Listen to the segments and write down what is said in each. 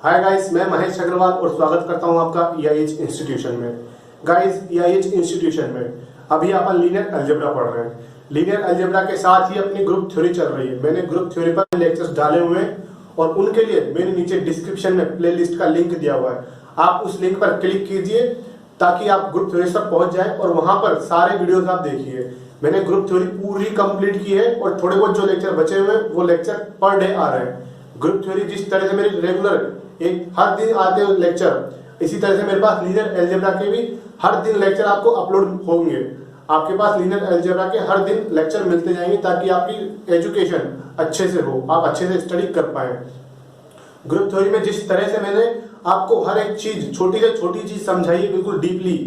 Hi guys, मैं महेश अग्रवाल और स्वागत करता हूं आपका EIH इंस्टीट्यूशन में। गाइस, EIH इंस्टीट्यूशन में अभी अपन लीनियर अलजेब्रा पढ़ रहे हैं। लीनियर अलजेब्रा के साथ ही अपनी ग्रुप थ्योरी चल रही है। मैंने ग्रुप थ्योरी पर लेक्चर्स डाले हुए हैं और उनके लिए मेरे नीचे डिस्क्रिप्शन में प्लेलिस्ट का लिंक दिया हुआ है। आप उस लिंक पर क्लिक कीजिए ताकि आप ग्रुप थ्योरी तक पहुंच जाए और वहां पर सारे वीडियोस आप देखिए। मैंने ग्रुप थ्योरी पूरी कंप्लीट की है और थोड़े बहुत जो लेक्चर बचे हुए हैं वो लेक्चर पर डे आ रहे हैं। ग्रुप थ्योरी जिस तरह से मेरे रेगुलर एक हर दिन आते हैं लेक्चर, इसी तरह से मेरे पास लीनियर अलजेब्रा के भी हर दिन लेक्चर आपको अपलोड होंगे। आपके पास लीनियर अलजेब्रा के हर दिन लेक्चर मिलते जाएंगे ताकि आपकी एजुकेशन अच्छे से हो, आप अच्छे से स्टडी कर पाए। ग्रुप थ्योरी में जिस तरह से मैंने आपको हर एक चीज, छोटी से छोटी चीज समझाई है बिल्कुल डीपली,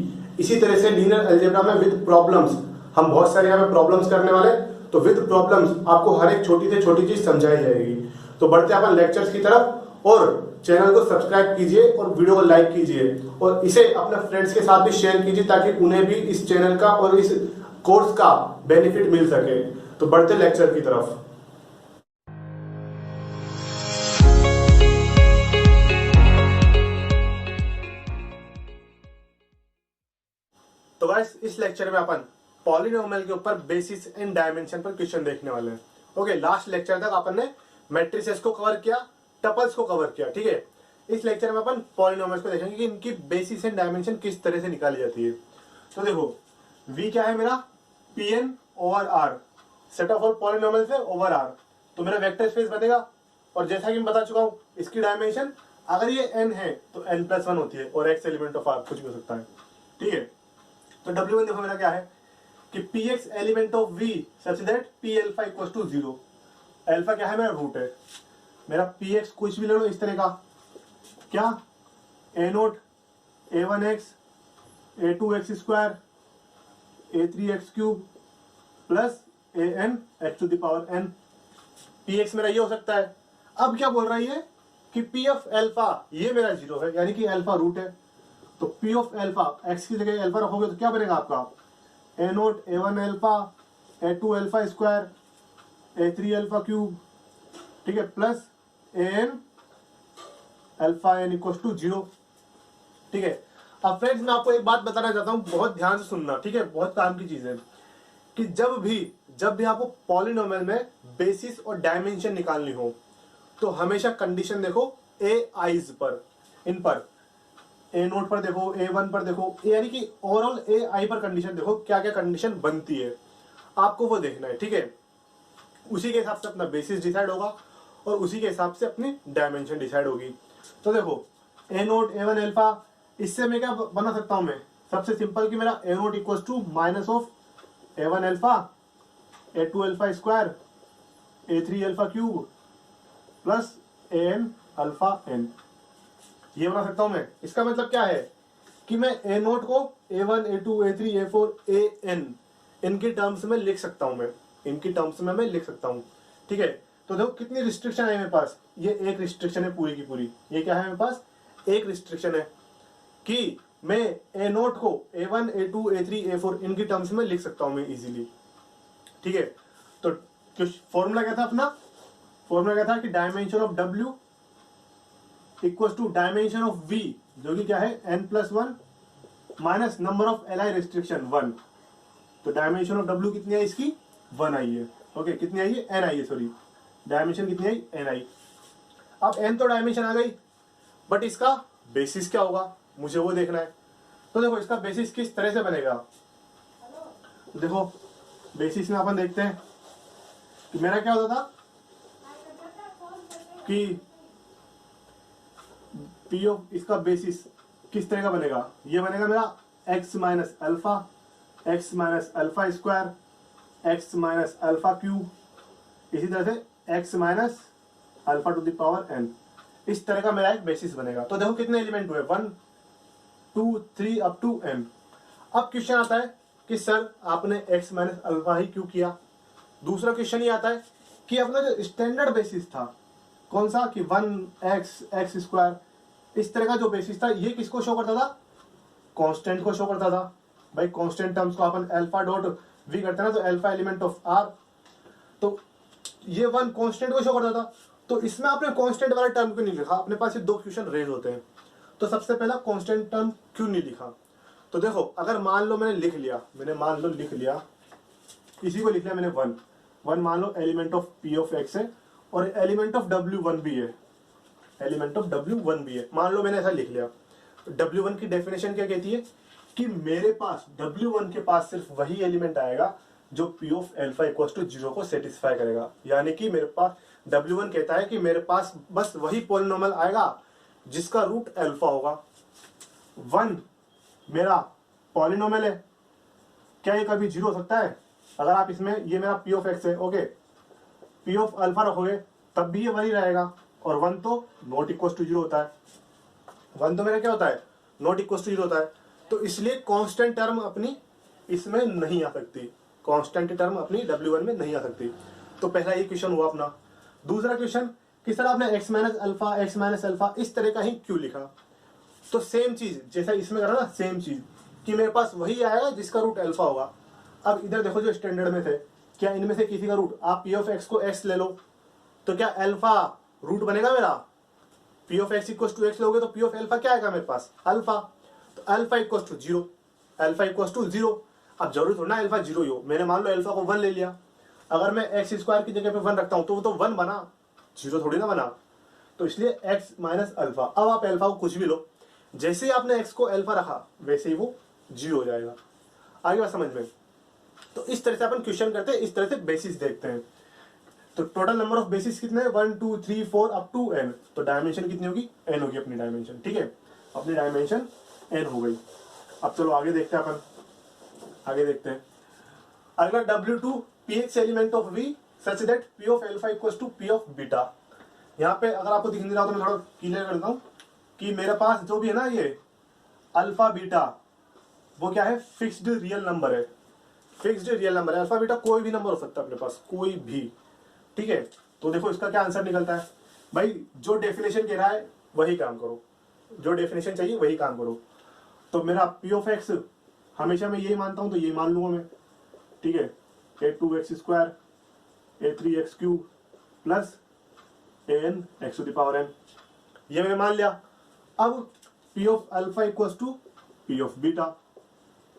इसी तरह से लीनियर अलजेब्रा में विद प्रॉब्लम्स, हम बहुत सारे यहाँ पे प्रॉब्लम्स करने वाले, तो विद प्रॉब्लम्स आपको हर एक छोटी से छोटी चीज समझाई जाएगी। तो बढ़ते अपन लेक्चर्स की तरफ और चैनल को सब्सक्राइब कीजिए और वीडियो को लाइक कीजिए और इसे अपने फ्रेंड्स के साथ भी शेयर कीजिए ताकि उन्हें भी इस चैनल का और इस कोर्स का बेनिफिट मिल सके। तो बढ़ते लेक्चर की तरफ। तो गाइस, इस लेक्चर में अपन पॉलिनोमियल के ऊपर बेसिस एंड डायमेंशन पर क्वेश्चन देखने वाले हैं। ओके, लास्ट लेक्चर तक अपन ने मैट्रिसेस को कवर किया, टपल्स को कवर किया, ठीक है। इस लेक्चर में अपन पॉलिनोमियल्स को देखेंगे कि इनकी बेसिस एंड डायमेंशन किस तरह से निकाली जाती है। तो देखो, V क्या है मेरा, Pn over R, set of all polynomials है ओवर R, तो मेरा वेक्टर स्पेस बनेगा। और जैसा कि मैं बता चुका हूं, इसकी डायमेंशन अगर ये n है तो n+1 होती है और x एलिमेंट ऑफ R कुछ भी हो सकता है, ठीक है। तो W1 देखो मेरा क्या है कि Px element of V such that P alpha equals to 0। Alpha क्या है, मेरा रूट है। मेरा Px कुछ भी ले लो इस तरह का, क्या A0 A1x A2x square A3x cube plus AN x to the power n। Px मेरा ये हो सकता है। अब क्या बोल रही है कि P ऑफ अल्फा ये मेरा 0 है, यानी कि अल्फा रूट है। तो P ऑफ अल्फा x की जगह अल्फा रखोगे तो क्या बनेगा आपका, A0 A1 alpha A2 alpha square A3 alpha cube, ठीक है, plus AN alpha n equals to 0, ठीक है। अब फ्रेंड्स, मैं आपको एक बात बताना चाहता हूं, बहुत ध्यान से सुनना, ठीक है, बहुत काम की चीज है कि जब भी आपको पॉलिनोमियल में बेसिस और डायमेंशन निकालनी हो तो हमेशा कंडीशन देखो AIs पर, इन पर A0 पर देखो, A1 पर देखो, यानी कि ओवरऑल AI पर कंडीशन देखो, क्या क्या कंडीशन बनती है आपको वो देखना है, ठीक है। उसी के हिसाब से अपना बेसिस डिसाइड होगा और उसी के हिसाब से अपनी डायमेंशन डिसाइड होगी। तो देखो, A0 A1 अल्फा, इससे मैं क्या बना सकता हूं, मैं सबसे सिंपल कि मेरा A0 equals to minus of A1 alpha A2 alpha square A3 alpha cube plus AN alpha n, ये बना सकता हूं मैं। इसका मतलब क्या है कि मैं A0 को A1 A2 A3 A4 AN इनके टर्म्स में लिख सकता हूं, मैं इनकी टर्म्स में मैं लिख सकता हूं, ठीक है। तो देखो कितनी रिस्ट्रिक्शन है मेरे पास, ये एक रिस्ट्रिक्शन है पूरी की पूरी। ये क्या है मेरे पास, एक रिस्ट्रिक्शन है कि मैं A0 को A1 A2 A3 A4 इनकी टर्म्स में लिख सकता हूं मैं इजीली, ठीक है। तो फॉर्मूला क्या था अपना, फॉर्मूला क्या था कि dimension of W equals to dimension of V, जो कि क्या है n+1 minus number of Li restriction 1। तो डायमेंशन ऑफ W कितनी है इसकी, 1 आई है। ओके, कितनी आई है, n आई है, सॉरी, डायमेंशन कितनी आई, n आई। अब n तो डायमेंशन आ गई, बट इसका बेसिस क्या होगा मुझे वो देखना है। तो देखो, इसका बेसिस किस तरह से बनेगा, देखो बेसिस में अपन देखते हैं कि मेरा क्या होता था कि P ऑफ इसका बेसिस किस तरह का बनेगा, ये बनेगा मेरा x minus alpha square x minus alpha cube, इसी तरह से x minus alpha two the power n, इस तरह का मेरा एक बेसिस बनेगा। तो देखो कितने एलिमेंट हुए, 1 2 3 अप टू n। अब क्वेश्चन आता है कि सर आपने x माइनस अल्फा ही क्यों किया। दूसरा क्वेश्चन ये आता है कि अपना जो स्टैंडर्ड बेसिस था कौन सा, कि 1x स्क्वायर, इस तरह का जो बेसिस था ये किसको शो करता था, कांस्टेंट को शो करता था। भाई कांस्टेंट टर्म्स को अपन अल्फा डॉट वी करते हैं ना, तो अल्फा एलिमेंट ऑफ R, तो ये 1 कांस्टेंट को शो करता था तो इसमें आपने कांस्टेंट वाला टर्म क्यों नहीं लिखा? अपने पास ये दो क्वेश्चन रेज होते हैं, तो सबसे पहला कांस्टेंट टर्म क्यों नहीं लिखा? तो देखो, अगर मान लो मैंने लिख लिया, इसी को लिख लिया मैंने वन मान लो element of P of X है और एलिमेंट ऑफ W1 भी है, मान लो मैंने ऐसा लिख लिया। W1 की डेफिनेशन क्या कहती है कि मेरे पास W1 के पास सिर्फ वही एलिमेंट आएगा जो P of alpha equal to 0 को सेटिस्फाई करेगा। यानी कि मेरे पास W1 कहता है कि मेरे पास बस वही पॉलिनोमियल आएगा जिसका रूट अल्फा होगा। 1 मेरा पॉलिनोमियल है, क्या ये कभी 0 हो सकता है? अगर आप इसमें, ये मेरा P ऑफ एक्स है, ओके, P ऑफ अल्फा रखोगे तब भी ये वही रहेगा, और 1 तो नॉट इक्वल टू 0 होता है। 1 तो मेरा क्या होता है? नॉट इक्वल टू 0 होता है। तो इसलिए कांस्टेंट टर्म अपनी इसमें नहीं आ सकती, कांस्टेंट टर्म अपनी W1 में नहीं आ सकती। तो पहला ये क्वेश्चन हुआ अपना। दूसरा क्वेश्चन कि सर आपने x माइनस अल्फा इस तरह का ही क्यों लिखा? तो सेम चीज जैसा इसमें करा ना, सेम चीज कि मेरे पास वही आएगा जिसका रूट अल्फा होगा। अब इधर देखो, जो स्टैंडर्ड में थे, क्या इनमें से किसी का रूट, आप P ऑफ एक्स को x ले लो तो क्या अल्फा रूट बनेगा मेरा? P of x equal to x लोगे तो P ऑफ अल्फा क्या आएगा मेरे पास? अल्फा। तो अल्फा इक्वल टू 0, अब जरूरी थोड़ा ना अल्फा 0 ही हो। मैंने मान लो अल्फा को 1 ले लिया, अगर मैं एक्स स्क्वायर की जगह पे 1 रखता हूं तो वो तो 1 बना, 0 थोड़ी ना बना। तो इसलिए x माइनस अल्फा। अब आप अल्फा को कुछ भी लो, जैसे ही आपने x को अल्फा रखा वैसे ही वो 0 हो जाएगा। आगे बात समझ में? तो इस तरह से अपन क्वेश्चन करते हैं, इस तरह से बेसिस देखते हैं। तो टोटल नंबर ऑफ बेसिस कितने हैं? 1 2 3 4 अप टू n। तो डायमेंशन कितनी होगी? n होगी अपनी डायमेंशन, ठीक है, अपनी डायमेंशन n हो गई। अब चलो आगे देखते हैं अपन, अगला W2 px element of v such that p of alpha equals to p of beta. यहाँ पे अगर आपको दिख नहीं रहा तो मैं थोड़ा क्लियर करता हूँ कि मेरे पास जो भी है ना ये अल्फा बीटा, वो क्या है? फिक्स्ड रियल नंबर है, अल्फा बीटा कोई भी नंबर हो सकता है अपने पास, कोई भी, ठीक है। तो देखो इसका क्या आंसर निकलता है भाई, जो डेफिनेशन कह रहा है वही काम करो, जो डेफिनेशन चाहिए वही काम करो। तो मेरा P ऑफ एक्स हमेशा मैं यही मानता हूं तो यही मान लूंगा मैं, ठीक है, a2x² a3x³ plus an x to the power n, ये मैंने मान लिया। अब P of alpha equals to P of beta,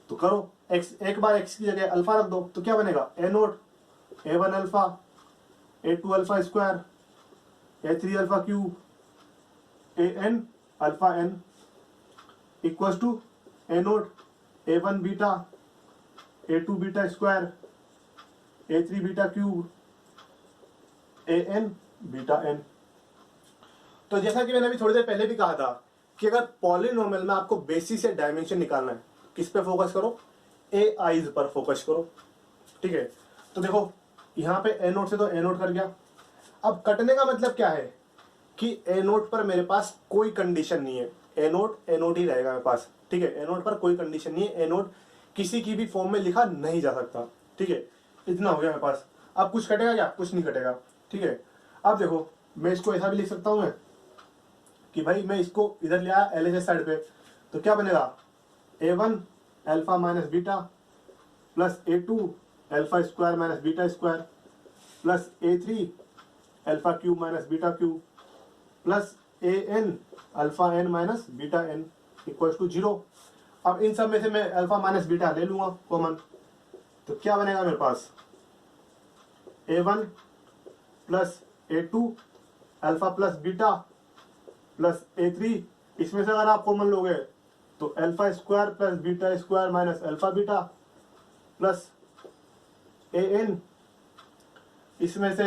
तो करो x, एक बार x की जगह अल्फा रख दो तो क्या बनेगा? a0 a1 alpha a2 alpha square a3 alpha cube an alpha n equals to a0 a1 beta a2 beta square a3 beta cube an beta n। तो जैसा कि मैंने अभी थोड़ी देर पहले भी कहा था कि अगर पॉलिनोमियल में आपको बेसिस या डायमेंशन निकालना है, किस पे फोकस करो? ai's पर फोकस करो, ठीक है। तो देखो यहाँ पे a0 से तो a0 कर गया। अब कटने का मतलब क्या है कि a0 पर मेरे पास कोई कंडीशन नहीं है, a0 ही रहेगा मेरे पास, ठीक है। a0 पर कोई कंडीशन नहीं है, a0 किसी की भी फॉर्म में लिखा नहीं जा सकता, ठीक है। इतना हो गया मेरे पास। अब कुछ कटेगा क्या? कुछ नहीं कटेगा, ठीक है। अब देखो मैं इसको ऐसा भी लिख सकता हूं मैं कि भाई मैं इसको इधर ले आया LHS साइड पे, तो क्या बनेगा? a1 alpha minus beta plus a2 alpha square minus beta square plus a3 alpha cube minus beta cube plus an alpha n माइनस बीटा n इक्वल्स टू 0। अब इन सब में से मैं अल्फा माइनस बीटा ले लूंगा कॉमन, तो क्या बनेगा मेरे पास? a1 plus a2 alpha plus beta plus a3, इसमें से अगर आप कॉमन लोगे तो alpha square plus beta square minus alpha beta plus an, इसमें से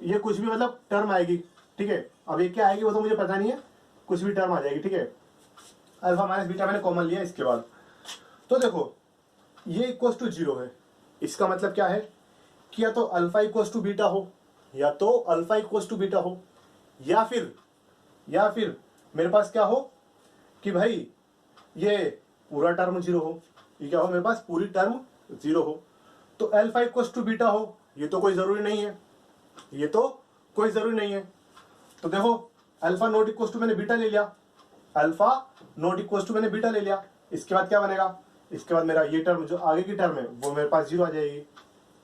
ये कुछ भी मतलब टर्म आएगी, ठीक है। अब ये क्या आएगी वो तो मुझे पता नहीं है, कुछ भी टर्म आ जाएगी, ठीक है। अल्फा माइनस बीटा मैंने कॉमन लिया इसके बाद। तो देखो ये इक्वल्स टू 0 है, इसका मतलब क्या है कि या तो अल्फा इक्वल्स टू बीटा हो, या तो अल्फा इक्वल्स टू बीटा हो, या फिर मेरे पास क्या हो कि भाई ये पूरा टर्म 0 हो, ये क्या हो मेरे पास? पूरी टर्म 0 हो। तो अल्फा इक्वल्स टू बीटा हो, ये तो कोई जरूरी नहीं है, ये तो कोई जरूरी नहीं है। तो देखो अल्फा नॉट इक्वल्स टू मैंने बीटा ले लिया, अल्फा नॉट इक्वल्स टू मैंने बीटा ले लिया, इसके बाद क्या बनेगा? इसके बाद मेरा ये टर्म जो आगे की टर्म है वो मेरे पास 0 आ जाएगी,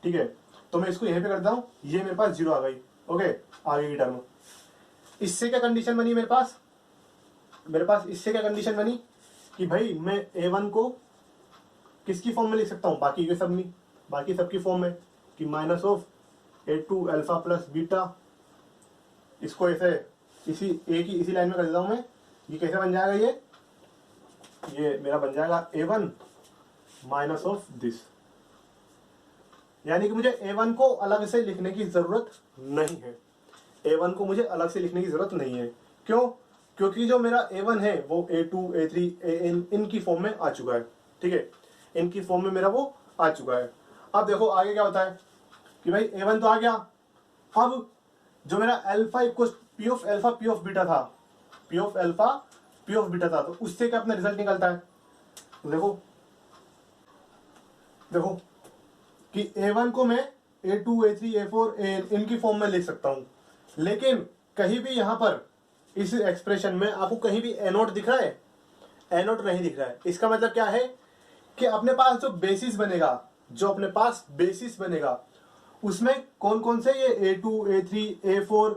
ठीक है। तो मैं इसको यहीं पे करता हूँ, ये मेरे पास 0 आ गई, ओके, आगे की टर्म। इससे क्या कंडीशन बनी मेरे पास इससे क्या कंडीशन बनी कि भाई मैं a1 को किसकी फॉर्म में लिख सकता हूँ, बाकी सबकी फॉर्म में, कि minus of a2 alpha plus beta. इसको ऐसे इसी लाइन में कर देता हूँ मैं। ये कैसे बन जाएगा, ये मेरा बन जाएगा a1 माइनस ऑफ दिस। यानी कि मुझे a1 को अलग से लिखने की जरूरत नहीं है। a1 को मुझे अलग से लिखने की जरूरत नहीं है। क्यों? क्योंकि जो मेरा a1 है वो a2 a3 an इनकी फॉर्म में आ चुका है। ठीक है, इनकी फॉर्म में मेरा वो आ चुका है। अब देखो आगे क्या होता है कि भाई a1 तो आ गया। अब जो मेरा alpha equal P of alpha P of beta था, तो उससे क्या अपना रिजल्ट निकलता है। तो देखो कि a1 को मैं a2 a3 a4 an इनकी फॉर्म में लिख सकता हूं, लेकिन कहीं भी यहां पर इस एक्सप्रेशन में आपको कहीं भी a नोट दिख रहा है? a नोट नहीं दिख रहा है। इसका मतलब क्या है कि अपने पास जो बेसिस बनेगा उसमें कौन कौन से ये a2 a3 a4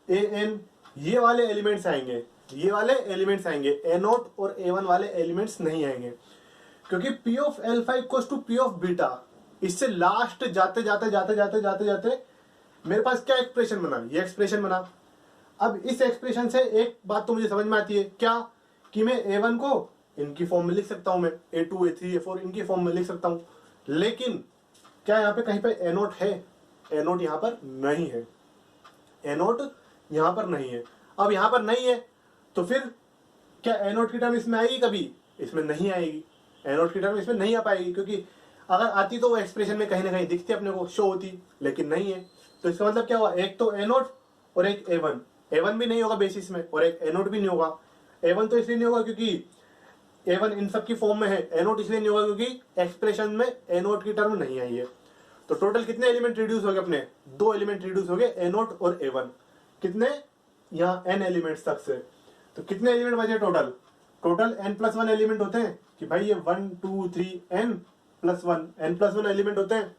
an ये वाले एलिमेंट्स आएंगे, a नोट और a1 वाले एलिमेंट्स नहीं आएंगे। क्योंकि p of alpha equals to p of beta, इससे लास्ट जाते जाते मेरे पास क्या एक्सप्रेशन बना, ये एक्सप्रेशन बना। अब इस एक्सप्रेशन से एक बात तो मुझे समझ में आती है, क्या कि मैं a1 को इनकी फॉर्म में लिख सकता हूं, मैं a2 a3 a4 इनकी फॉर्म में लिख सकता हूं। लेकिन क्या यहाँ पे कहीं पे a नोट है? a नोट यहाँ पर नहीं है, a नोट यहाँ पर नहीं है। अब यहाँ पर नहीं है तो फिर क्या a नोट की टर्म इसमें आएगी? कभी इसमें नहीं आएगी। a नोट की टर्म इसमें नहीं आ पाएगी, क्योंकि अगर आती तो वो एक्सप्रेशन में कहीं ना कहीं दिखती, अपने को शो होती, लेकिन नहीं है। तो इसका मतलब क्या हुआ, एक तो a नोट और एक a1 भी नहीं होगा बेसिस में, और एक a नोट भी नहीं होगा। a1 तो इसलिए नहीं होगा क्योंकि a1 इन सब की फॉर्म में है, a नोट इसलिए नहीं होगा क्योंकि एक्सप्रेशन में a नोट की टर्म नहीं आई है। तो टोटल कितने एलिमेंट रिड्यूस हो गए अपने? 2 एलिमेंट रिड्यूस हो गए, a नोट और a1। कितने? यहाँ n एलिमेंट्स तक से। तो कितने एलिमेंट बचे टोटल n+1 एलिमेंट होते हैं कि भाई ये 1 2 3 n+1 एलिमेंट होते हैं।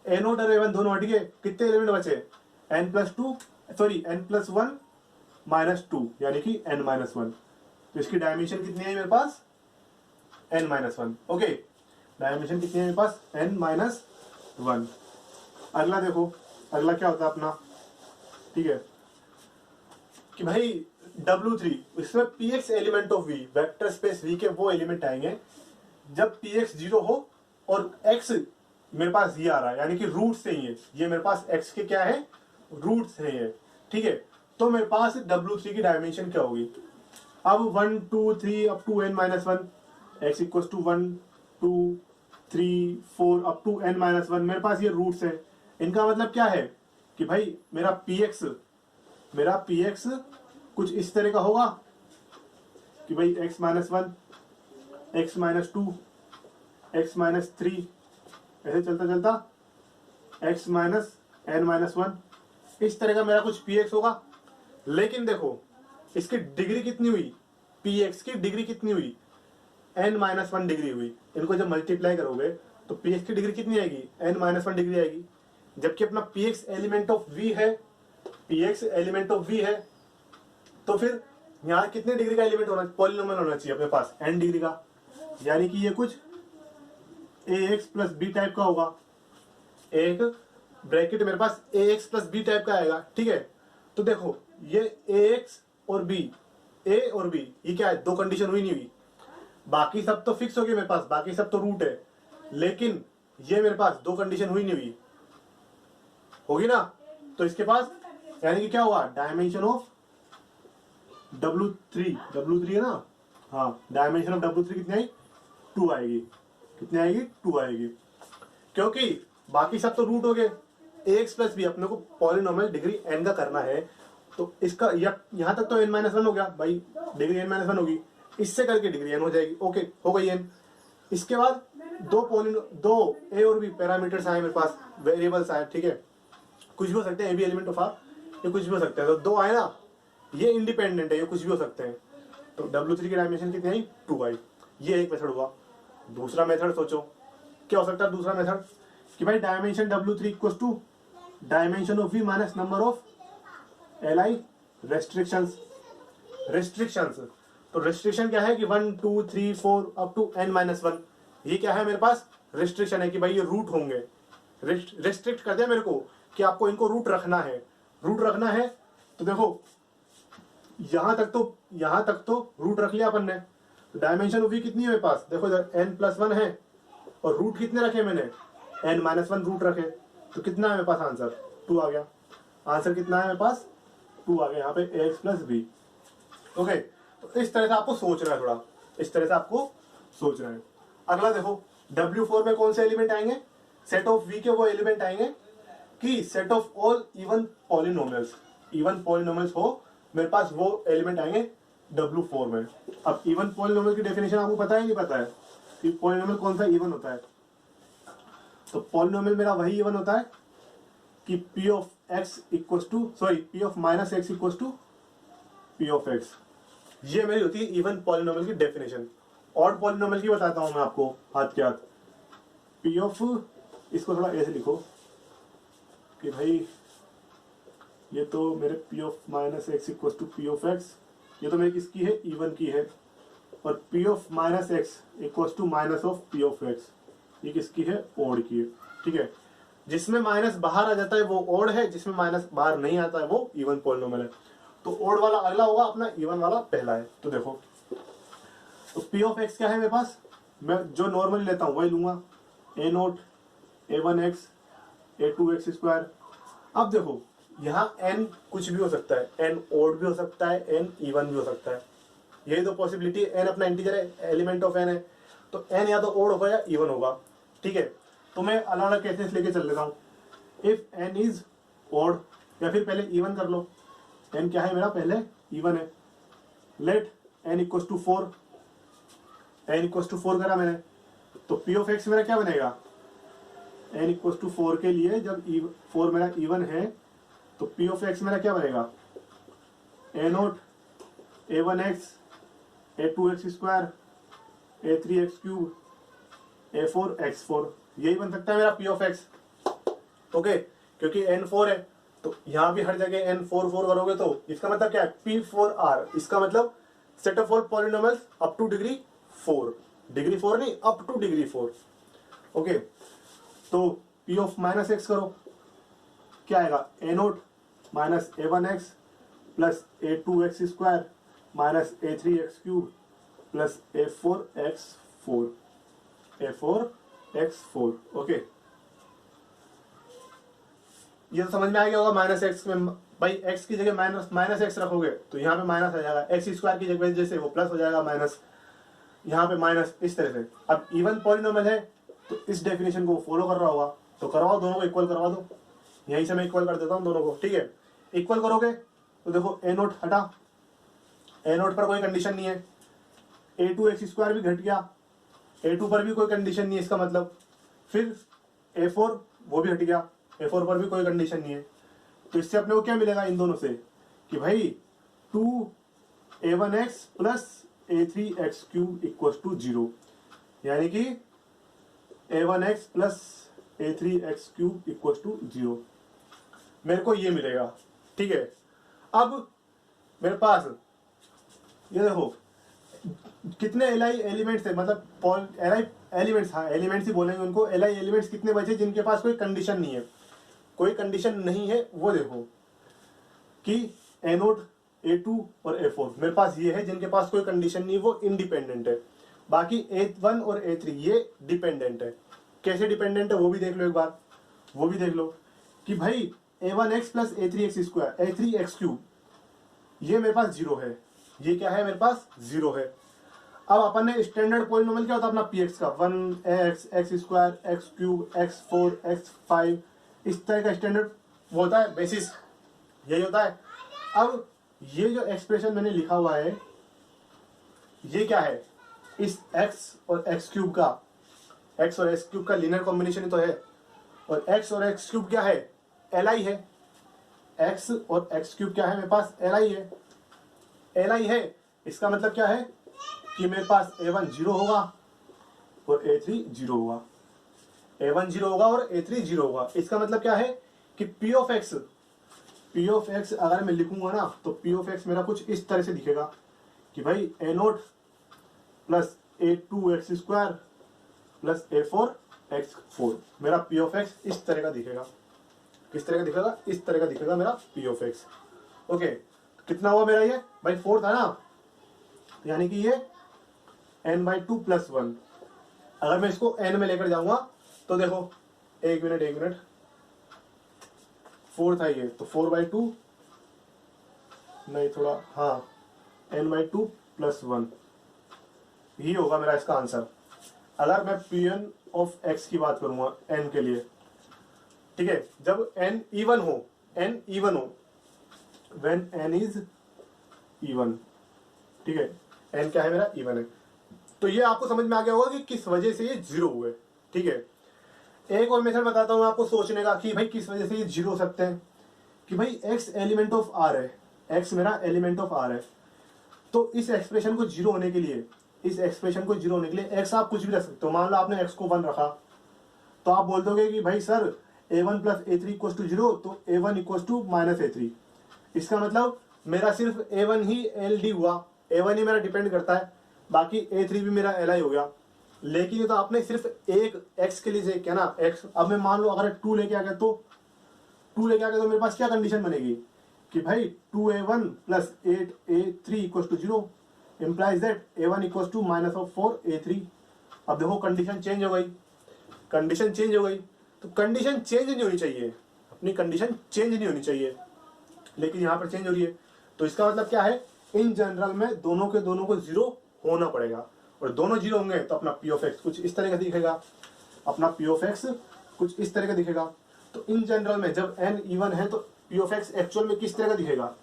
a नोट और a1 दोनों हट गए, कितने एलिमेंट बचे? n+1 -2 यानी कि n-1। तो इसकी डायमेंशन कितनी है मेरे पास? n-1। ओके, डायमेंशन कितनी है मेरे पास? n-1। अगला देखो, अगला क्या होता है अपना, ठीक है, कि भाई W3 इसमें px element of v, vector space v के वो एलिमेंट आएंगे जब px 0 हो और x मेरे पास ये आ रहा है, यानी कि रूट से ही है ये मेरे पास, x के क्या है? रूट्स है ये। ठीक है, तो मेरे पास W3 की डायमेंशन क्या होगी? अब 1 2 3 up to n-1, x equals to 1 2 3 4 up to n-1, मेरे पास ये रूट्स है। इनका मतलब क्या है कि भाई मेरा px कुछ इस तरह का होगा कि भाई x-1 x-2 x-3 ऐसे चलता x-n-1 इस तरह का मेरा कुछ px होगा। लेकिन देखो इसकी डिग्री कितनी हुई, px की डिग्री कितनी हुई? n-1 डिग्री हुई। इनको जब मल्टीप्लाई करोगे तो px की डिग्री कितनी आएगी? n-1 डिग्री आएगी। जबकि अपना px एलिमेंट ऑफ v है, तो फिर यहाँ कितने डिग्री का एलिमेंट होना, पॉलिनोमियल होना चाहिए अपने पास n डिग्री का, यानी कि ये कुछ ax प्लस बी टाइप का होगा। एक ब्रैकेट मेरे पास ax प्लस बी टाइप का आएगा। ठीक है, तो देखो ये ax और b, a और b ये क्या है? 2 कंडीशन हुई नहीं हुई। बाकी सब तो फिक्स हो गए मेरे पास, बाकी सब तो रूट है, लेकिन ये मेरे पास 2 कंडीशन हुई नहीं हुई, होगी ना? तो इसके पास यानी कि क्या हुआ? डायमेंशन ऑफ W3 है ना, हाँ, डायमेंशन ऑफ W3 कितनी आई? 2 आएगी। कितनी आएगी? 2 आएगी, क्योंकि बाकी सब तो रूट हो गए। ax प्लस बी अपने को पॉलिनोमियल डिग्री n का करना है, तो इसका यहाँ तक तो n-1 हो गया भाई, डिग्री n-1 होगी, इससे करके डिग्री n हो जाएगी। ओके, हो गई n। इसके बाद दो a और b पैरामीटर्स आए मेरे पास, वेरिएबल्स आए। ठीक है, कुछ भी हो सकते हैं, a b element of R, ये कुछ भी हो सकते हैं। तो 2 आए ना, ये इंडिपेंडेंट है, ये कुछ भी हो सकते हैं। तो W3 की डायमेंशन कितनी आई? 2 आई। ये एक मेथड हुआ। दूसरा मेथड सोचो क्या हो सकता है? दूसरा मेथड कि भाई dimension W3 equals to dimension of V minus number of LI restrictions, restrictions. तो रेस्ट्रिक्शन क्या है कि 1 2 3 4 अप टू n-1, ये क्या है मेरे पास रेस्ट्रिक्शन है कि भाई ये रूट होंगे, रेस्ट्रिक्ट कर दिया मेरे को कि आपको इनको रूट रखना है, रूट रखना है। तो देखो यहां तक तो रूट रख लिया अपन ने। डायमेंशन ऑफ वी कितनी है मेरे पास, देखो इधर n+1 है और रूट कितने रखे मैंने, n-1 रूट रखे, तो कितना है मेरे पास आंसर 2 आ गया। आंसर कितना है मेरे पास 2 आ गया यहाँ पे ax + b। ओके, तो इस तरह से आपको सोचना है, थोड़ा इस तरह से आपको सोचना है। अगला देखो W4 में कौन से एलिमेंट आएंगे, सेट ऑफ V के वो एलिमेंट आएंगे कि set of all even polynomials, even polynomials हो मेरे पास वो एलिमेंट आएंगे W4 में। अब इवन पॉलिनोमियल की डेफिनेशन आपको पता है नहीं पता है कि पॉलिनोमियल कौन सा इवन होता है? तो पॉलिनोमियल मेरा वही इवन होता है कि P of x equals to P of -x equals to P of x। ये मेरी होती है इवन पॉलिनोमियल की डेफिनेशन। ऑड पॉलिनोमियल की बताता हूं मैं आपको हाथ के हाथ। P of, इसको थोड़ा ऐसे लिखो कि भाई ये तो मेरे P of -x equals to P of x, ये तो मेरी किसकी है, इवन की है। और P of -x equals to minus of P of x, ये किसकी है, ओड की है। ठीक है, जिसमें माइनस बाहर आ जाता है वो ओड है, जिसमें माइनस बाहर नहीं आता है वो इवन पॉलिनोमियल है। तो ओड वाला अगला होगा अपना, इवन वाला पहला है। तो देखो तो P of x क्या है मेरे पास, मैं जो नॉर्मली लेता हूं वही लूंगा, a0 a1x a2x²। अब देखो यहाँ n कुछ भी हो सकता है, n ओड भी हो सकता है, n इवन भी हो सकता है, यही तो पॉसिबिलिटी। n अपना इंटीजर है, एलिमेंट ऑफ n है, तो n या तो ओड होगा या इवन होगा। ठीक है, तो मैं अलग अलग केसेस लेके चल लेता हूँ। इफ n इज ओड, या फिर पहले इवन कर लो, n क्या है मेरा, पहले इवन है। Let n equals to 4, n equals to 4 करा मैंने, तो P of x मेरा क्या बनेगा, n इक्वल्स टू 4 के लिए जब 4 मेरा इवन है तो P of x मेरा क्या बनेगा, a0 a1x a2x² a3x³ a4x4, यही बन सकता है मेरा P of x। ओके, क्योंकि n 4 है तो यहां भी हर जगह n 4 4 करोगे तो इसका मतलब क्या है, P4R, इसका मतलब set of all polynomials up two degree 4, degree 4 नहीं, अप टू डिग्री 4। ओके, तो P of -x करो, क्या आएगा, a0 -a1x plus a2x² minus a3x³ plus a4x4, a4x4। Okay, ये तो समझ में आ गया होगा। -x में भाई x की जगह माइनस x रखोगे तो यहाँ पे माइनस आ जाएगा, x² की जगह जैसे वो प्लस हो जाएगा, माइनस यहाँ पे माइनस, इस तरह से। अब इवन पॉलिनोमियल है तो इस डेफिनेशन को फॉलो कर रहा होगा, तो करवाओ, दोनों को इक्वल करवा दो। यहीं से मैं इक्वल कर देता हूँ दोनों को। ठीक है, इक्वल करोगे तो देखो a0 हटा, a0 पर कोई कंडीशन नहीं है, a2x² भी घट गया, a2 पर भी कोई कंडीशन नहीं है, इसका मतलब फिर a4 वो भी हट गया, a4 पर भी कोई कंडीशन नहीं है। तो इससे अपने को क्या मिलेगा इन दोनों से कि भाई 2a1x plus a3x³ equals to 0, यानी कि a1x plus a3x³ equals to 0, मेरे को ये मिलेगा। ठीक है, अब मेरे पास ये देखो कितने LI एलिमेंट्स है, मतलब LI एलिमेंट्स, हाँ एलिमेंट्स ही बोलेंगे उनको, LI एलिमेंट्स कितने बचे जिनके पास कोई कंडीशन नहीं है, कोई कंडीशन नहीं है। वो देखो कि a0 a2 और a4 मेरे पास ये है जिनके पास कोई कंडीशन नहीं, वो इंडिपेंडेंट है। बाकी a1 और a3 ये डिपेंडेंट है। कैसे डिपेंडेंट है वो भी देख लो एक बार, वो भी देख लो कि भाई a1x प्लस a3x³ ये मेरे पास 0 है, ये क्या है मेरे पास 0 है। अब अपन ने स्टैंडर्ड पॉलिनोमियल क्या होता है अपना px का, 1x x² x³ x4 x5, इस तरह का स्टैंडर्ड वो होता है, बेसिस यही होता है। अब ये जो एक्सप्रेशन मैंने लिखा हुआ है ये क्या है, इस x और x³ का, x और x³ का लीनियर कॉम्बिनेशन ही तो है, और x और x³ क्या है, LI है। x और x³ क्या है मेरे पास, LI है, LI है। इसका मतलब क्या है कि मेरे पास a1 0 होगा और a3 0 होगा, a1 0 होगा और a3 0 होगा। इसका मतलब क्या है कि P of x P of x अगर मैं लिखूंगा ना तो पी ऑफ एक्स मेरा कुछ इस तरह से दिखेगा कि भाई a naught plus a two x square plus a four x four, मेरा पी ऑफ एक्स इस तरह का दिखेगा। किस तरह का दिखेगा? इस तरह का दिखेगा मेरा पी ऑफ एक्स। ओके, कितना हुआ मेरा ये भाई 4 था ना, यानी कि ये n/2 + 1। अगर मैं इसको n में लेकर जाऊंगा तो देखो, एक मिनट, 4 था ये, तो 4/2 नहीं, थोड़ा हाँ, n/2 + 1 ही होगा मेरा इसका आंसर। अगर मैं Pn ऑफ x की बात करूंगा n के लिए, ठीक है, जब n इवन हो, when n is even, ठीक है, n क्या है मेरा? इवन है। तो ये आपको समझ में आ गया होगा कि किस वजह से ये 0 हुए, ठीक है। एक और मेथड बताता हूं आपको सोचने का कि भाई किस वजह से ये 0 हो सकते हैं। कि भाई x एलिमेंट ऑफ r है, x मेरा एलिमेंट ऑफ r है, तो इस एक्सप्रेशन को 0 होने के लिए, x आप कुछ भी रख सकते हो। मान लो आपने x को 1 रखा, तो आप बोल दोगे कि भाई सर a1 + a3 = 0, तो a1 = -a3। इसका मतलब मेरा सिर्फ a1 ही LD हुआ, a1 ही मेरा डिपेंड करता है, बाकी a3 भी मेरा LI हो गया। लेकिन ये तो आपने सिर्फ एक x के लिए चेक किया ना, x। अब मैं मान लो अगर 2 लेके आ गया तो मेरे पास क्या कंडीशन बनेगी कि भाई 2a1 + 8a3 = 0 implies that a1 = -4a3। अब देखो कंडीशन चेंज हो गई, तो कंडीशन चेंज नहीं होनी चाहिए, अपनी कंडीशन चेंज नहीं होनी चाहिए, लेकिन यहाँ पर चेंज हो रही है। तो इसका मतलब क्या है? इन जनरल में दोनों को 0 होना पड़ेगा, और दोनों 0 होंगे तो अपना पी ऑफ एक्स कुछ इस तरह का दिखेगा। तो इन जनरल में जब n इवन है तो पी ऑफ एक्स एक्चुअल में किस तरह का दिखेगा?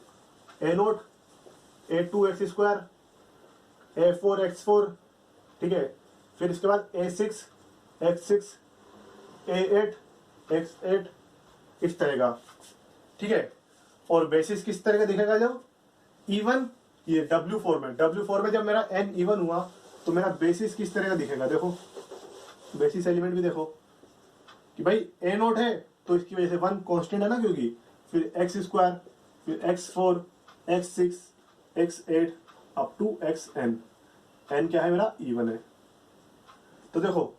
ए note a2 x² a4 x4, ठीक है, फिर इसके बाद a6 x6 a8 x8, इस तरह का, ठीक है। और बेसिस किस तरह का दिखेगा जब इवन? ये W4 में जब मेरा n इवन हुआ तो मेरा बेसिस किस तरह का दिखेगा? देखो बेसिस एलिमेंट भी देखो कि भाई a नोट है तो इसकी वजह से 1 कांस्टेंट है ना, क्योंकि फिर x², फिर x4 x6 x8 up to xn, n क्या है मेरा? इवन है। तो देखो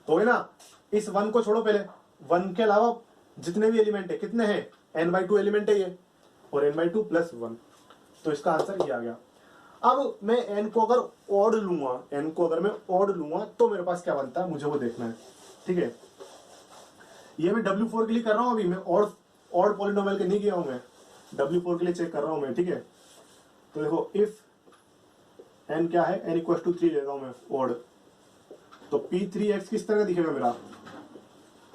हो गया ना। इस 1 को छोड़ो, पहले 1 के अलावा जितने भी एलिमेंट है कितने हैं? n/2 एलिमेंट है ये, और n/2 + 1, तो इसका आंसर ये आ गया। अब मैं n को अगर ऑड लूंगा तो मेरे पास क्या बनता है, मुझे वो देखना है, ठीक है। ये मैं W4 के लिए कर रहा हूं, अभी मैं ऑड पॉलिनोमियल के नहीं किया हूं, मैं W4 के लिए चेक कर रहा हूं मैं, ठीक है। तो देखो इफ n क्या है, n = 3 लेता हूं मैं ऑड, तो P3x किस तरह का दिखेगा मेरा?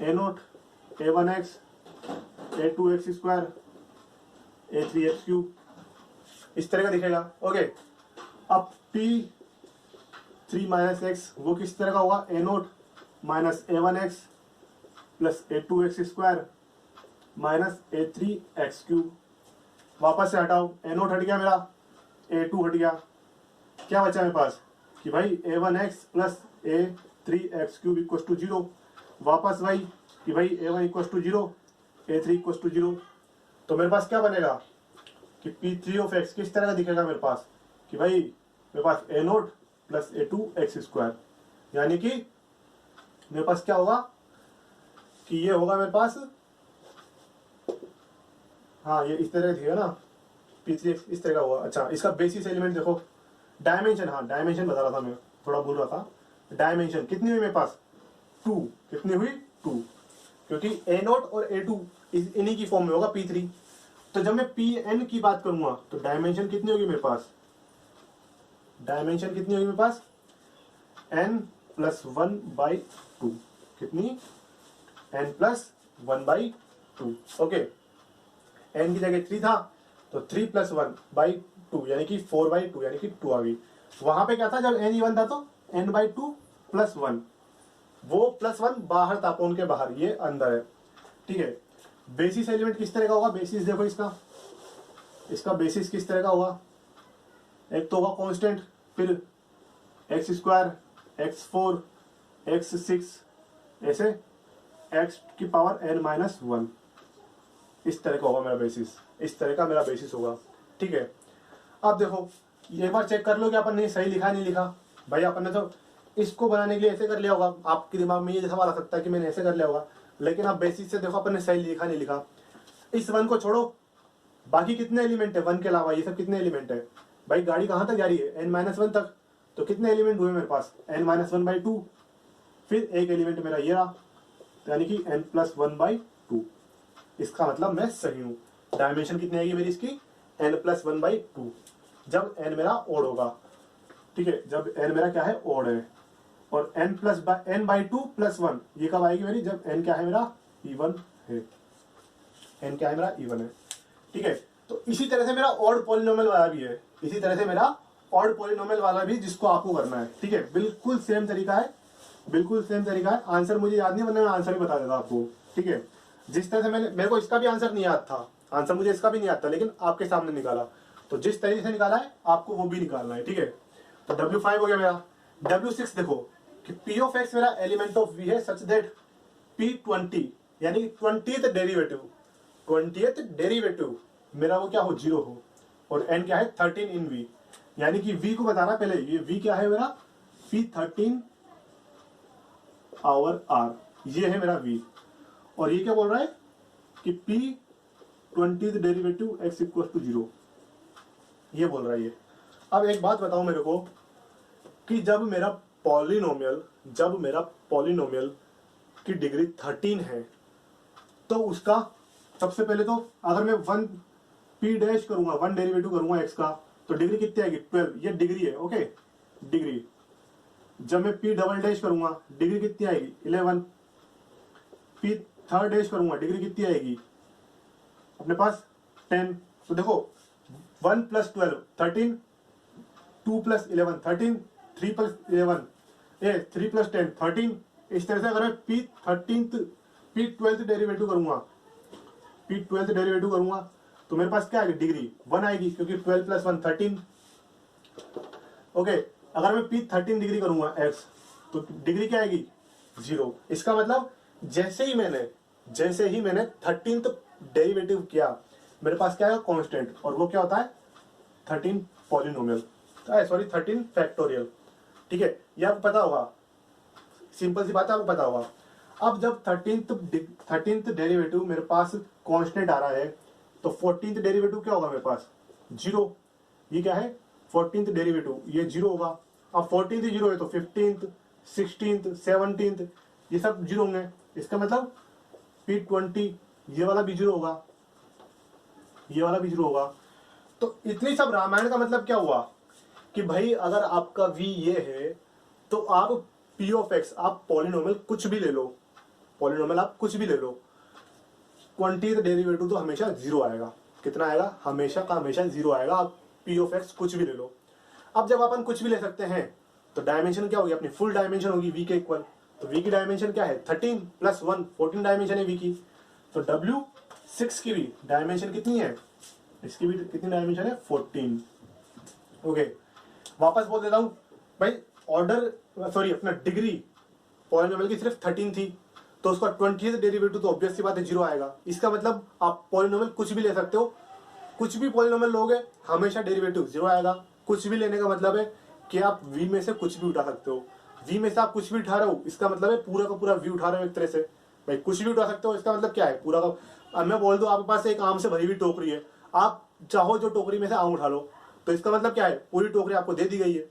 a note a1x a2x² a3x3, इस तरह का दिखेगा। ओके, अब P3 - x वो किस तरह का होगा? a note -a1x + a2x² -a3x3। वापस से हटाओ, a नोट हट गया मेरा, a2 हट गया, क्या बचा मेरे पास कि भाई a1x + a3x3 = 0। वापस वही कि भाई a1 = 0 a3 = 0। तो मेरे पास क्या बनेगा कि P3 ऑफ x किस तरह का दिखेगा मेरे पास कि भाई मेरे पास a नोट + a2x², यानी कि मेरे पास क्या होगा कि ये होगा मेरे पास, हाँ ये इस तरह का दिखेगा ना, P3x इस तरह का होगा। अच्छा, इसका बेसिस एलिमेंट देखो, डायमेंशन, हाँ डायमेंशन बता रहा था मैं, थोड़ा भूल रहा था। डायमेंशन कितनी हुई मेरे पास? 2। कितनी हुई? 2, क्योंकि a नोट और a2 इन्हीं की फॉर्म में होगा P3। तो जब मैं Pn की बात करूंगा तो डायमेंशन कितनी होगी मेरे पास? n + 1/2। कितनी? n + 1/2। ओके, n की जगह 3 था तो 3 + 1/2 यानी कि 4/2, यानी कि 2 आ गई। वहां पे क्या था जब n इवन था तो n/2 + 1, वो +1 बाहर था, फोन के बाहर, ये अंदर है, ठीक है। बेसिस एलिमेंट किस तरह का होगा? बेसिस देखो इसका बेसिस किस तरह का होगा? एक तो होगा कांस्टेंट, फिर x² x4 x6 ऐसे x⁻n - 1, इस तरह का होगा मेरा बेसिस, इस तरह का मेरा बेसिस होगा। ठीक है, अब देखो एक बार चेक कर लो कि अपन ने सही लिखा नहीं लिखा। भाई अपन ने तो इसको बनाने के लिए ऐसे कर लिया होगा, आपके दिमाग में ये सवाल आ सकता है कि मैंने ऐसे कर लिया होगा, लेकिन आप बेसिस से देखो अपन ने सही लिखा नहीं लिखा। इस 1 को छोड़ो, बाकी कितने एलिमेंट है 1 के अलावा, ये सब कितने एलिमेंट है भाई, गाड़ी कहाँ तक जा रही है n-1 तक, तो कितने एलिमेंट हुए मेरे पास n-1/2, फिर एक एलिमेंट मेरा ये रहा, यानी कि n+1/2। इसका मतलब मैं सही हूँ। डायमेंशन कितनी आएगी मेरी इसकी n+1/2, जब n मेरा ओड होगा। ठीक है, जब n मेरा क्या है, ओड है। और n/2 + 1 ये कब आएगी मेरी, जब n क्या है मेरा, इवन है। n क्या है मेरा, इवन है। ठीक है, तो इसी तरह से मेरा ऑड पॉलिनोमियल वाला भी है, इसी तरह से मेरा ऑड पॉलिनोमियल वाला भी, जिसको आपको करना है। ठीक है, बिल्कुल सेम तरीका है, बिल्कुल सेम तरीका है। आंसर मुझे याद नहीं, वरना मैं आंसर भी बता देता आपको। ठीक है, जिस तरह से मेरे को इसका भी आंसर नहीं याद था, आंसर मुझे इसका भी नहीं याद था, लेकिन आपके सामने निकाला, तो जिस तरीके से निकाला है आपको वो भी निकालना है। ठीक है, तो W5 हो गया मेरा। W6 देखो कि P ऑफ X मेरा एलिमेंट ऑफ V है सच दैट P20 यानी 20th डेरिवेटिव मेरा वो क्या हो, 0 हो, और n क्या है 13 इन V, यानी कि V को बताना पहले, ये V क्या है मेरा, P13/r, ये है मेरा V। और ये क्या बोल रहा है कि P20th डेरिवेटिव x = 0, ये बोल रहा है ये। अब एक बात बताओ मेरे को कि जब मेरा पॉलिनोमियल की डिग्री 13 है, तो उसका सबसे पहले तो अगर मैं 1 p' करूंगा, 1 डेरिवेटिव करूंगा x का, तो डिग्री कितनी आएगी, 12, ये डिग्री है। Okay, degree. जब मैं p" करूंगा, डिग्री कितनी आएगी, 11। p3' करूंगा, डिग्री कितनी आएगी अपने पास, 10। तो देखो 1 + 12 13, 2 + 11 13, 3 + 11 3 + 10 13। इस तरह से अगर मैं p12th डेरिवेटिव करूंगा, तो मेरे पास क्या आएगी, डिग्री 1 आएगी, क्योंकि 12 + 1 13। ओके, अगर मैं p13 डिग्री करूंगा x, तो डिग्री क्या आएगी, 0। इसका मतलब जैसे ही मैंने 13th डेरिवेटिव किया, मेरे पास क्या है, कांस्टेंट, और वो क्या होता है 13 पॉलिनोमियल, सॉरी 13 फैक्टोरियल। ठीक है, ये आपको पता होगा, सिंपल सी बात है, आपको पता होगा। अब जब 13th डेरिवेटिव मेरे पास कांस्टेंट आ रहा है, तो 14th डेरिवेटिव क्या होगा मेरे पास, 0। ये क्या है 14th डेरिवेटिव, ये 0 होगा। अब 14th 0 है तो 15th 16th 17th ये सब 0 होंगे। इसका मतलब P20 ये वाला भी 0 होगा, ये वाला भी 0 होगा। तो इतनी सब रामायण का मतलब क्या हुआ कि भाई अगर आपका V ये है, तो आप P ऑफ X, आप पॉलिनोमियल कुछ भी ले लो, पॉलिनोमियल आप कुछ भी ले लो, 20th डेरिवेटिव तो हमेशा 0 आएगा। कितना आएगा, हमेशा का हमेशा 0 आएगा। आप P ऑफ X कुछ भी ले लो। अब जब अपन कुछ भी ले सकते हैं, तो डायमेंशन क्या होगी, अपनी फुल डायमेंशन होगी V के इक्वल। तो V की डायमेंशन क्या है, 13 + 1 14 डायमेंशन है V की। तो W6 की भी डायमेंशन कितनी है, इसकी भी कितनी डायमेंशन है, 14। ओके, वापस बोल देता हूं भाई, ऑर्डर सॉरी अपना डिग्री पॉलिनोमियल की सिर्फ 13 थी, तो उसका 20th डेरिवेटिव तो ऑब्वियस सी बात है 0 आएगा। इसका मतलब आप पॉलिनोमियल कुछ भी ले सकते हो, कुछ भी पॉलिनोमियल लोगे हमेशा डेरिवेटिव 0 आएगा। कुछ भी लेने का मतलब है कि आप V में से कुछ भी उठा सकते हो। V में से आप कुछ भी उठा रहे हो, इसका मतलब है पूरा का पूरा V उठा रहे हो एक तरह से। भाई कुछ भी उठा सकते हो, इसका मतलब क्या है, पूरा का। अब मैं बोल दूं आपके पास एक आम से भरी हुई टोकरी है, आप चाहो जो टोकरी में से आम उठा लो, तो इसका मतलब क्या है, पूरी टोकरी आपको दे दी गई है,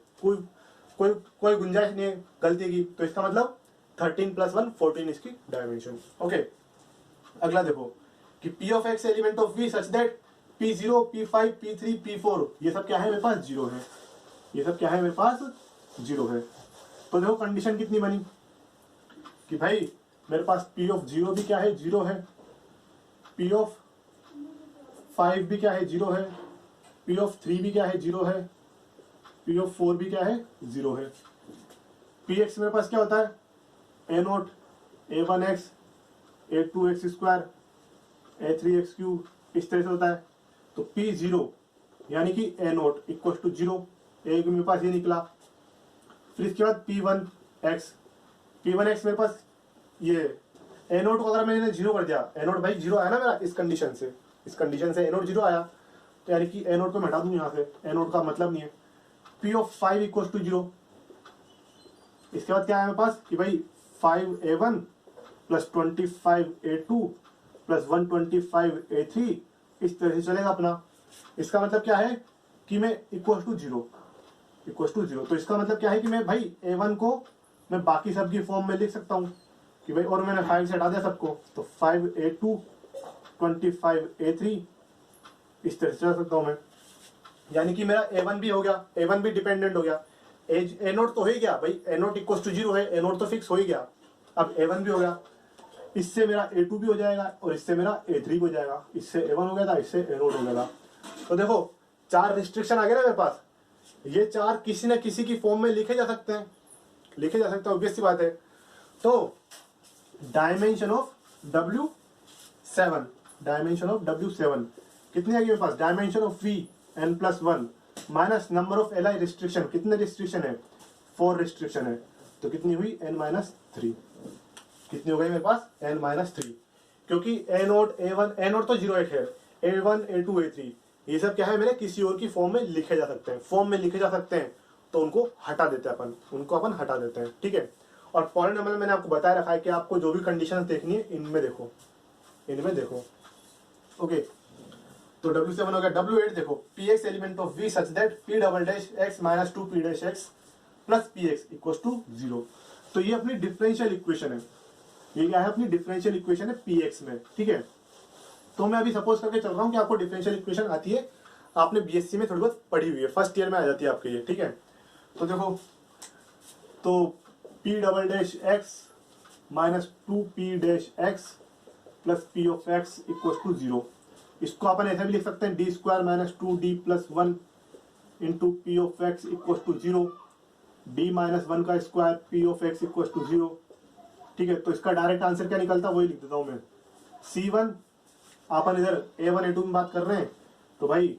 कोई गुंजाइश नहीं है गलती की। तो इसका मतलब 13 + 1 14 इसकी डायमेंशन। ओके, अगला देखो कि P of X element of V such that P0 P5 P3 P4 ये सब क्या है मेरे पास, 0 है। ये सब क्या है मेरे पास, 0 है। तो देखो कंडीशन कितनी बनी कि भाई मेरे पास P ऑफ 0 भी क्या है, 0 है। P ऑफ 5 भी क्या है, 0 है। P ऑफ 3 भी क्या है, 0 है। P ऑफ 4 भी क्या है, 0 है। Px मेरे पास क्या होता है, A0 A1x A2x², A3x3 इस तरह से होता है। तो P0 यानी कि A0 = 0, एक मेरे पास ये निकला। फिर इसके बाद P1x मेरे पास ये ए नोट को अगर मैंने 0 कर दिया, ए नोट भाई 0 आया ना मेरा इस कंडीशन से, ए नोट 0 आया, तो यानी कि ए नोट को मैं हटा दूं यहाँ से, ए नोट का मतलब नहीं है। P of 5 equal to 0। इसके बाद क्या है मेरे पास कि भाई 5a1 plus 25a2 plus 125a3, इस तरह से चलेगा अपना। इसका मतलब क्या है कि मैं इक्वल टू 0, तो इसका मतलब क्या है कि मैं भाई a1 को मैं बाकी सब की फॉर्म में लिख सकता हूँ कि भाई, और मैंने 5 से हटा दिया सबको, तो 5a2 25a3 इस तरह से चला सकता हूँ मैं। यानी कि मेरा a1 भी हो गया, a1 भी डिपेंडेंट हो गया, ए नोट तो हो ही गया भाई, ए नोट इक्वल टू 0 है, ए नोट तो फिक्स हो ही गया। अब a1 भी हो गया, इससे मेरा a2 भी हो जाएगा और इससे मेरा a3 भी हो जाएगा, इससे a1 हो गया था, इससे a नोट हो गया था। तो देखो 4 रिस्ट्रिक्शन आ गए ना मेरे पास, ये 4 किसी न किसी की फॉर्म में लिखे जा सकते हैं, ऑब्वियस सी बात है। तो डायमेंशन ऑफ W7, कितनी आ गई मेरे पास, dimension of V n+1 minus number of Li restriction, कितने रिस्ट्रिक्शन है, 4 रिस्ट्रिक्शन है, तो कितनी हुई n-3, कितनी हो गई मेरे पास n-3, क्योंकि ए नोट तो 0 है, खैर a1 a2 a3 ये सब क्या है मेरे किसी और की फॉर्म में लिखे जा सकते हैं, तो उनको हटा देते हैं अपन, हटा देते हैं, ठीक है। और पॉलिनोमियल मैंने आपको बताया रखा है कि आपको जो भी कंडीशंस देखनी है इनमें देखो, ओके। तो W7 हो गया। W8 देखो, Px element of V such that P double dash x minus 2P dash x plus Px equals to 0। तो ये अपनी डिफरेंशियल इक्वेशन है, ये क्या है अपनी डिफरेंशियल इक्वेशन है Px में, ठीक है। तो मैं अभी सपोज करके चल रहा हूँ कि आपको डिफरेंशियल इक्वेशन आती है, आपने बीएससी में थोड़ी बहुत पढ़ी हुई है, फर्स्ट ईयर में आ जाती है आपके ये, ठीक है। तो देखो, तो P double dash x minus 2P dash x plus P of x equal to 0। इसको अपन ऐसे भी लिख सकते हैं d square minus 2d plus 1 into P of x equal to 0, d minus 1 का square P of x equal to 0, ठीक है। तो इसका डायरेक्ट आंसर क्या निकलता है वही लिख देता हूँ मैं, C1, अपन इधर a1 a2 में बात कर रहे हैं, तो भाई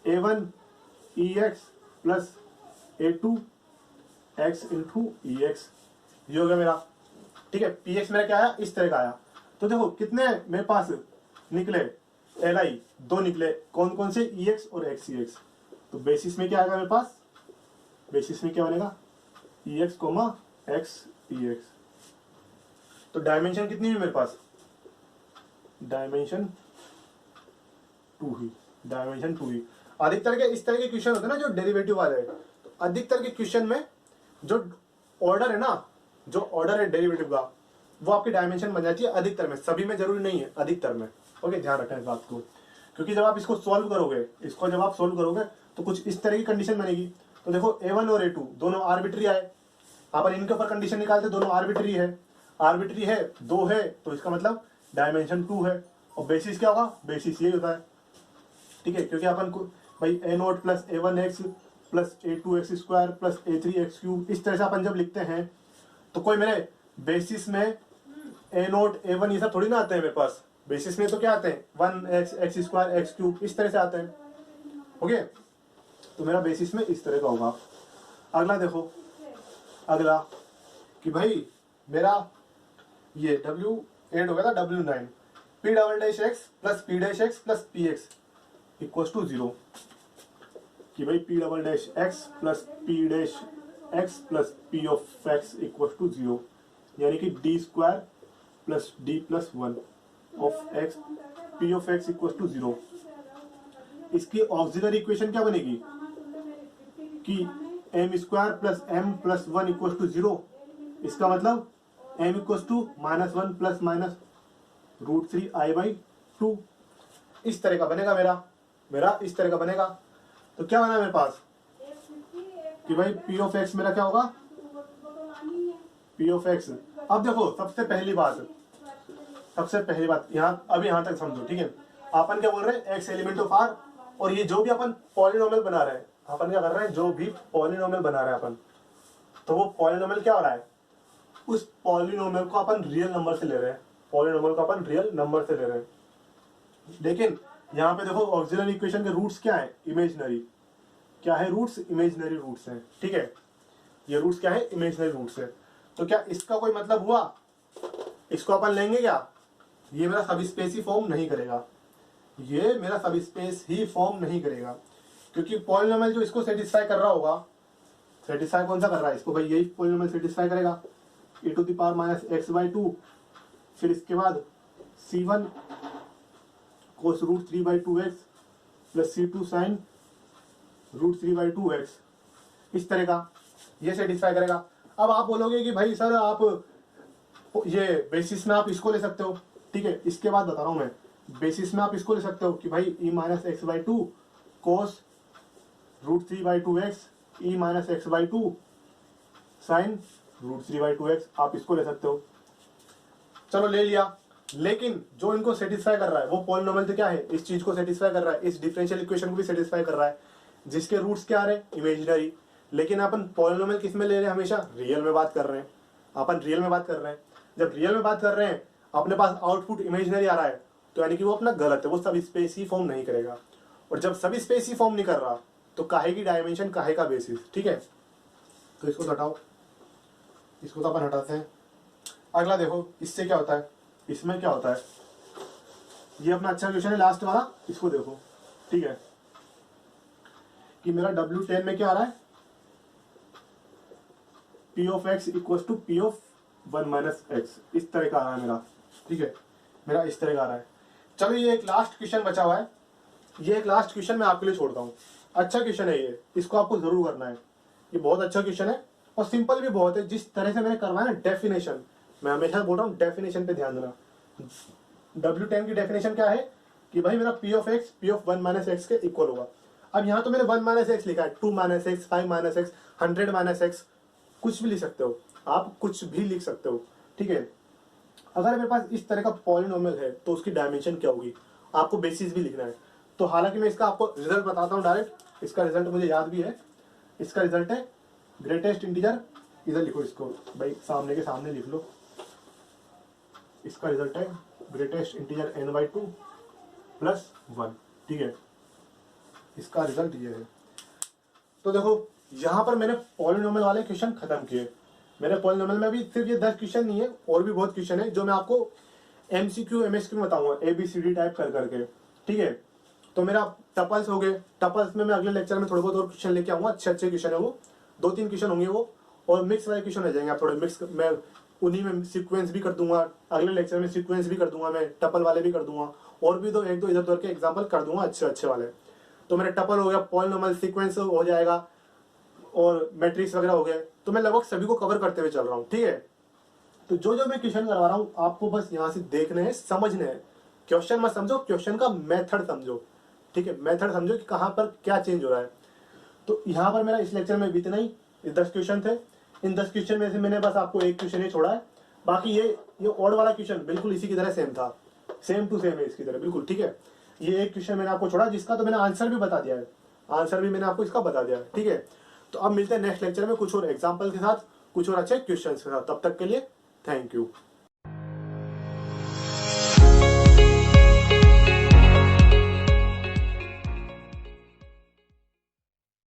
a1 ex plus a2 x into ex, ये हो गया मेरा, ठीक है। px मेरा क्या आया, इस तरह का आया। तो देखो कितने मेरे पास निकले, li 2 निकले, कौन से ex और xex। तो बेसिस में क्या आएगा मेरे पास, बेसिस में क्या बनेगा ex xex। तो डायमेंशन कितनी हुई मेरे पास, डायमेंशन 2 ही। अधिकतर के इस तरह के क्वेश्चन होते हैं ना जो डेरिवेटिव वाले हैं, तो अधिकतर के क्वेश्चन में जो ऑर्डर है ना, जो ऑर्डर है डेरिवेटिव का, वो आपकी डायमेंशन बन जाती है अधिकतर में, सभी में जरूरी नहीं है, अधिकतर में, ओके। ध्यान रखना इस बात को, क्योंकि जब आप इसको सॉल्व करोगे तो कुछ इस तरह की कंडीशन बनेगी। तो देखो a1 और a2 दोनों आर्बिट्री आए, अपन इनके ऊपर कंडीशन निकालते, दोनों आर्बिट्री है, 2 है, तो इसका मतलब डायमेंशन 2 है। और बेसिस क्या होगा, बेसिस यही होता है, ठीक है। क्योंकि अपन को भाई a note plus a1x plus a2x square plus a3x cube, इस तरह से अपन जब लिखते हैं तो कोई मेरे बेसिस में a नोट a1 ये सब थोड़ी ना आते हैं मेरे पास, बेसिस में तो क्या आते हैं 1x x square x cube, इस तरह से आते हैं, ओके। तो मेरा बेसिस में इस तरह का होगा। अगला देखो, अगला कि भाई मेरा ये W8 हो गया था, W9 P double dash x plus P dash x plus Px equals to 0, कि भाई P double dash x plus P dash x plus P of x equals to 0, यानी कि d square plus d plus 1 of x, P of x equals to 0। इसकी auxiliary equation क्या बनेगी कि m square plus m plus 1 equals to 0। इसका मतलब m equals to -1 plus minus √3i/2, इस तरह का बनेगा मेरा इस तरह का बनेगा। तो क्या बना मेरे पास कि भाई P ऑफ x मेरा क्या होगा, P ऑफ x। अब देखो सबसे पहली बात यहाँ तक समझो, ठीक है। अपन क्या बोल रहे हैं, x एलिमेंट ऑफ r, और ये जो भी अपन पॉलिनोमियल बना रहे हैं, अपन क्या कर रहे हैं, जो भी पॉलिनोमियल बना रहे हैं अपन, तो वो पॉलिनोमियल क्या हो रहा है, उस पॉलिनोमियल को अपन रियल नंबर से ले रहे हैं, लेकिन यहाँ पे देखो ऑक्सिलरी इक्वेशन के रूट्स क्या है, इमेजिनरी, क्या है रूट्स, इमेजिनरी रूट्स हैं, ठीक है। ये रूट्स क्या है, इमेजिनरी रूट्स है। तो क्या इसका कोई मतलब हुआ इसको अपन लेंगे क्या, ये मेरा सब स्पेस ही फॉर्म नहीं करेगा, ये मेरा सब स्पेस ही फॉर्म नहीं करेगा, क्योंकि पॉलिनोमियल जो इसको सेटिस्फाई कर रहा होगा, सेटिस्फाई कौन सा कर रहा है इसको, भाई यही पॉलिनोमियल सेटिस्फाई करेगा, e to the power minus x/2, फिर इसके बाद c1 cos √3/2x plus c2 sin √3/2x, इस तरह का ये सेटिस्फाई करेगा। अब आप बोलोगे कि भाई सर आप ये बेसिस में आप इसको ले सकते हो, ठीक है, इसके बाद बता रहा हूं मैं, बेसिस में आप इसको ले सकते हो कि भाई e minus x/2 cos √3/2x e minus x/2 sin √3/2x, आप इसको ले सकते हो। चलो ले लिया, लेकिन जो इनको सेटिस्फाई कर रहा है वो पॉलिनोमियल तो क्या है, इस चीज को सेटिस्फाई कर रहा है, इस डिफरेंशियल इक्वेशन को भी सेटिस्फाई कर रहा है, जिसके रूट्स क्या आ रहे हैं, इमेजिनरी। लेकिन अपन पॉलिनोमियल किस में ले रहे हैं, हमेशा रियल में बात कर रहे हैं, अपन रियल में बात कर रहे हैं। जब रियल में बात कर रहे हैं, अपने पास आउटपुट इमेजिनरी आ रहा है, तो यानी कि वो अपना गलत है, वो सब स्पेस ही फॉर्म नहीं करेगा। और जब सब स्पेस ही फॉर्म नहीं कर रहा, तो काहे की डायमेंशन, काहे का बेसिस, ठीक है। तो इसको हटाओ, इसको तो अपन हटाते हैं। अगला देखो, इससे क्या होता है, इसमें क्या होता है, ये अपना अच्छा क्वेश्चन है लास्ट वाला, इसको देखो, ठीक है, कि मेरा W10 में क्या आ रहा है, P of x equal to P of 1 minus x, इस तरह का आ रहा है मेरा, ठीक है, मेरा इस तरह का आ रहा है। चलो ये एक लास्ट क्वेश्चन बचा हुआ है, ये एक लास्ट क्वेश्चन मैं आपके लिए छोड़ता हूँ। अच्छा क्वेश्चन है ये, इसको आपको जरूर करना है, ये बहुत अच्छा क्वेश्चन है और सिंपल भी बहुत है। जिस तरह से मैंने करवाया ना डेफिनेशन, मैं हमेशा बोल रहा हूँ डेफिनेशन पे ध्यान देना। W10 की डेफिनेशन क्या है कि भाई मेरा P of x P of 1 minus x के इक्वल होगा। अब यहाँ तो मैंने 1 माइनस एक्स लिखा है, 2 minus x, 5 minus x, 100 minus x, कुछ भी लिख सकते हो आप, कुछ भी लिख सकते हो, ठीक है। अगर मेरे पास इस तरह का पॉलिनोमियल है तो उसकी डायमेंशन क्या होगी, आपको बेसिस भी लिखना है। तो हालांकि मैं इसका आपको रिजल्ट बताता हूँ डायरेक्ट, इसका रिजल्ट मुझे याद भी है। इसका रिजल्ट है ग्रेटेस्ट इंटीजर, इधर लिखो इसको भाई, सामने के सामने लिख लो। इसका रिजल्ट है ग्रेटेस्ट इंटीजर n/2 प्लस 1, ठीक है, इसका रिजल्ट ये है। तो देखो यहाँ पर मैंने पॉलिनोमियल वाले क्वेश्चन खत्म किए। मेरे पॉलिनोमियल में भी सिर्फ ये 10 क्वेश्चन नहीं है, और भी बहुत क्वेश्चन है जो मैं आपको MCQ MSQ में बताऊंगा, ABCD टाइप कर करके, ठीक है। तो मेरा टपल्स हो गए, टपल्स में मैं अगले लेक्चर में थोड़े बहुत और क्वेश्चन लेके आऊंगा, अच्छे अच्छे क्वेश्चन है वो, 2-3 क्वेश्चन होंगे वो, और मिक्स वाले क्वेश्चन रह जाएंगे आप थोड़े मिक्स, मैं उन्हीं में सीक्वेंस भी कर दूंगा, अगले लेक्चर में सीक्वेंस भी कर दूंगा, मैं टपल वाले भी कर दूंगा, और भी दो एक दो इधर उधर के एग्जाम्पल कर दूंगा अच्छे अच्छे वाले। तो मेरे टपल हो गया, पॉलिनोमियल, सीक्वेंस हो जाएगा, और मैट्रिक्स वगैरह हो गए, तो मैं लगभग सभी को कवर करते हुए चल रहा हूँ, ठीक है। तो जो जो मैं क्वेश्चन करवा रहा हूँ आपको बस यहाँ से देखने हैं, समझने हैं, क्वेश्चन मत समझो, क्वेश्चन का मेथड समझो, ठीक है, मेथड समझो कि कहाँ पर क्या चेंज हो रहा है। तो यहाँ पर मेरा इस लेक्चर में भी इतना ही, 10 क्वेश्चन थे। इन 10 क्वेश्चन में से मैंने बस आपको एक क्वेश्चन ही छोड़ा है, बाकी ये ऑड वाला क्वेश्चन बिल्कुल इसी की तरह सेम था, सेम टू सेम है इसकी तरह बिल्कुल, ठीक है। ये एक क्वेश्चन मैंने आपको छोड़ा, जिसका तो मैंने आंसर भी बता दिया है, आंसर भी मैंने आपको इसका बता दिया है, ठीक है। तो अब मिलते हैं नेक्स्ट लेक्चर में कुछ और एग्जाम्पल के साथ, कुछ और अच्छे क्वेश्चन के साथ। तब तक के लिए थैंक यू।